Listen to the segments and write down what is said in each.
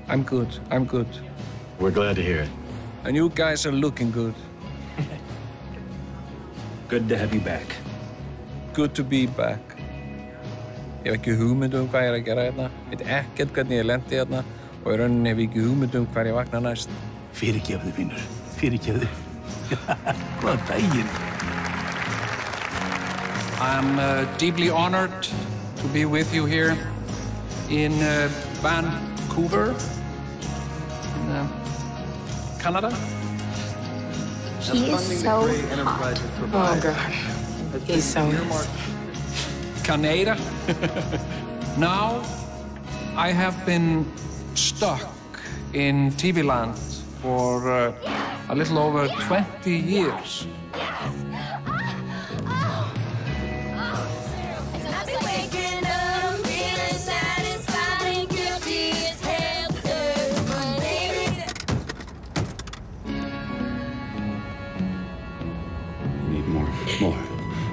I'm good. I'm good. We're glad to hear it. And you guys are looking good. Good to have you back. Good to be back. Ég hef ekki hugmynd hvað ég að gera hérna. Veit ekkert hvernig ég lendi hérna og í rauninni hef ég ekki hugmynd hvar ég vakna næst. Fyrirgefðu, vinur. Fyrirgefðu. Góðan daginn. I'm deeply honored to be with you here in Vancouver, in Canada. He is so hot. Oh, God. He's so nice. Canada. Now, I have been stuck in TV land for a little over 20 years.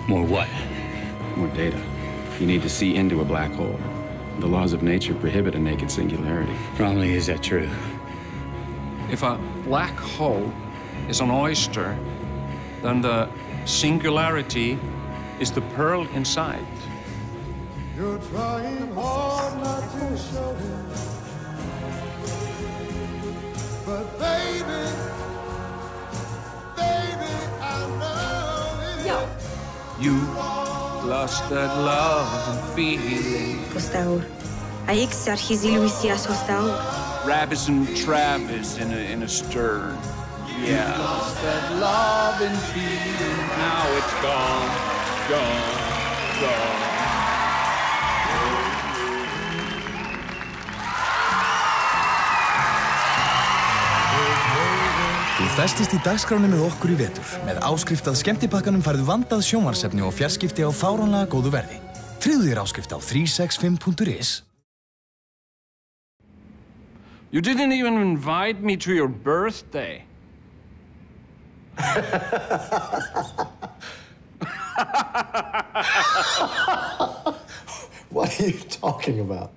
More what? More data. You need to see into a black hole. The laws of nature prohibit a naked singularity. Romilly, is that true? If a black hole is an oyster, then the singularity is the pearl inside. You're trying hard not to show it, but baby, I know it. Yo. You lost that love and feeling. Gustavo, aici arhizii lui Sias Hostau. Rabbis and Travis in a stern. Yeah. You lost that love and feeling. Now it's gone, gone. Þú festist í dagskránni með okkur í vetur. Með áskrift að skemmtipakkanum færðu vandað sjónvarpsefni og fjarskipti á fáránlega góðu verði. Tryggðu þér áskrift á 365.is. You didn't even invite me to your birthday. What are you talking about?